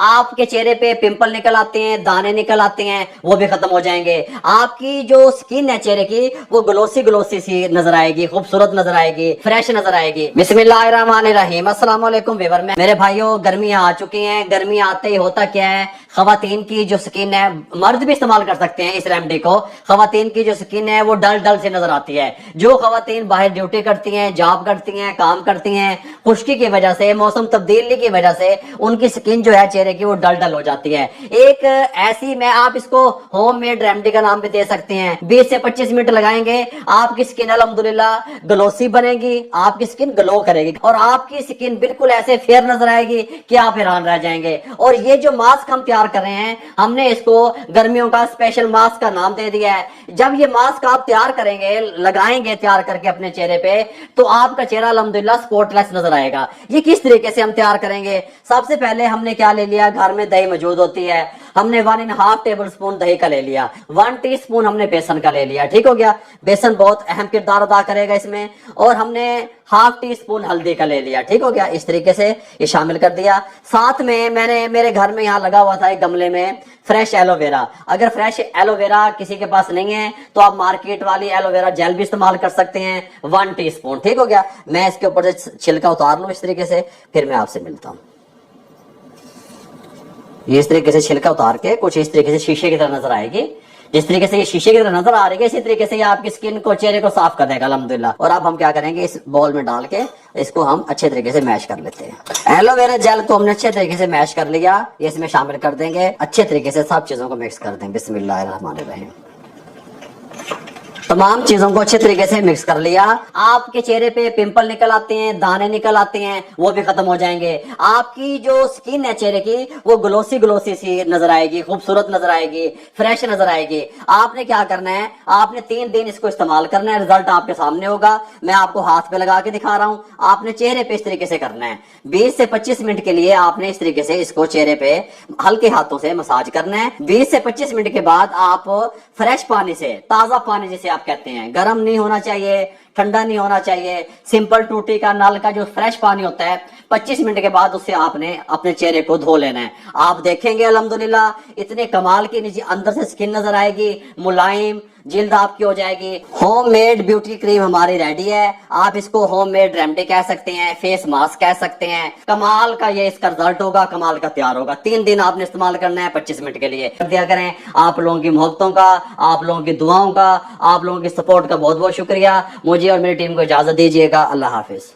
आपके चेहरे पे पिंपल निकल आते हैं, दाने निकल आते हैं, वो भी खत्म हो जाएंगे। आपकी जो स्किन है चेहरे की वो ग्लोसी ग्लोसी सी नजर आएगी, खूबसूरत नजर आएगी, फ्रेश नजर आएगी। बिस्मिल्लाहिर्रहमानिर्रहीम। अस्सलाम वालेकुम व्यूअर। मेरे भाइयों, गर्मियां आ चुकी हैं। गर्मी आते ही होता क्या है, खवातीन की जो स्किन है, मर्द भी इस्तेमाल कर सकते हैं इस रेमेडी को, खवातीन की जो स्किन है वो डल डल से नजर आती है। जो खवातीन बाहर ड्यूटी करती हैं, जॉब करती हैं, काम करती हैं, खुश्की की वजह से, मौसम तब्दीली की वजह से उनकी स्किन जो है चेहरे की वो डल डल हो जाती है। एक ऐसी मैं आप इसको होम मेड रेमेडी का नाम भी दे सकते हैं। 20 से 25 मिनट लगाएंगे, आपकी स्किन अल्हम्दुलिल्लाह ग्लोसी बनेगी, आपकी स्किन ग्लो करेगी और आपकी स्किन बिल्कुल ऐसे फेयर नजर आएगी कि आप हैरान रह जाएंगे। और ये जो मास्क हम तैयार कर रहे हैं, हमने इसको गर्मियों का स्पेशल मास्क का नाम दे दिया है। जब ये मास्क आप तैयार करेंगे, लगाएंगे तैयार करके अपने चेहरे पे, तो आपका चेहरा अल्हम्दुलिल्लाह स्पॉटलेस नजर आएगा। ये किस तरीके से हम तैयार करेंगे? सबसे पहले हमने क्या ले लिया, घर में दही मौजूद होती है, हमने 1.5 टेबल स्पून दही का ले लिया, 1 टीस्पून हमने बेसन का ले लिया। ठीक हो गया, बेसन बहुत अहम किरदार अदा करेगा इसमें। और हमने 1/2 टीस्पून हल्दी का ले लिया। ठीक हो गया, इस तरीके से ये शामिल कर दिया। साथ में मैंने मेरे घर में यहाँ लगा हुआ था एक गमले में फ्रेश एलोवेरा। अगर फ्रेश एलोवेरा किसी के पास नहीं है तो आप मार्केट वाली एलोवेरा जेल भी इस्तेमाल कर सकते हैं, 1 टीस्पून। ठीक हो गया, मैं इसके ऊपर से छिलका उतार लूं इस तरीके से, फिर मैं आपसे मिलता हूं। ये इस तरीके से छिलका उतार के कुछ इस तरीके से शीशे की तरह नजर आएगी। जिस तरीके से ये शीशे की तरह नजर आ रही है, इसी तरीके से ये आपकी स्किन को, चेहरे को साफ कर देगा अल्हम्दुलिल्लाह। और अब हम क्या करेंगे, इस बॉल में डाल के इसको हम अच्छे तरीके से मैश कर लेते हैं। एलोवेरा जेल को हमने अच्छे तरीके से मैश कर लिया, ये इसमें शामिल कर देंगे, अच्छे तरीके से सब चीजों को मिक्स कर देंगे। बिस्मिल्लाहिर्रहमानिर्रहीम। तमाम चीजों को अच्छे तरीके से मिक्स कर लिया। आपके चेहरे पे पिंपल निकल आते हैं, दाने निकल आते हैं, वो भी खत्म हो जाएंगे। आपकी जो स्किन है चेहरे की वो ग्लोसी ग्लोसी सी नजर आएगी, खूबसूरत नजर आएगी, फ्रेश नजर आएगी। आपने क्या करना है, आपने 3 दिन इसको इस्तेमाल करना है। रिजल्ट आपके सामने होगा, मैं आपको हाथ पे लगा के दिखा रहा हूँ। आपने चेहरे पे इस तरीके से करना है। 20 से 25 मिनट के लिए आपने इस तरीके से इसको चेहरे पे हल्के हाथों से मसाज करना है। 20 से 25 मिनट के बाद आप फ्रेश पानी से, ताजा पानी जिसे आप कहते हैं, गर्म नहीं होना चाहिए, ठंडा नहीं होना चाहिए, सिंपल टूटी का नल का जो फ्रेश पानी होता है, 25 मिनट के बाद उससे आपने अपने चेहरे को धो लेना है। आप देखेंगे अल्हम्दुलिल्लाह इतने कमाल की नीचे अंदर से स्किन नजर आएगी, मुलायम जिल्द आपकी हो जाएगी। होम मेड ब्यूटी क्रीम हमारी रेडी है। आप इसको होम मेड रेमेडी कह सकते हैं, फेस मास्क कह सकते हैं। कमाल का ये इसका रिजल्ट होगा, कमाल का तैयार होगा। 3 दिन आपने इस्तेमाल करना है 25 मिनट के लिए। दिया करें। आप लोगों की मोहब्बतों का, आप लोगों की दुआओं का, आप लोगों की सपोर्ट का बहुत बहुत शुक्रिया। मुझे और मेरी टीम को इजाजत दीजिएगा। अल्लाह हाफिज।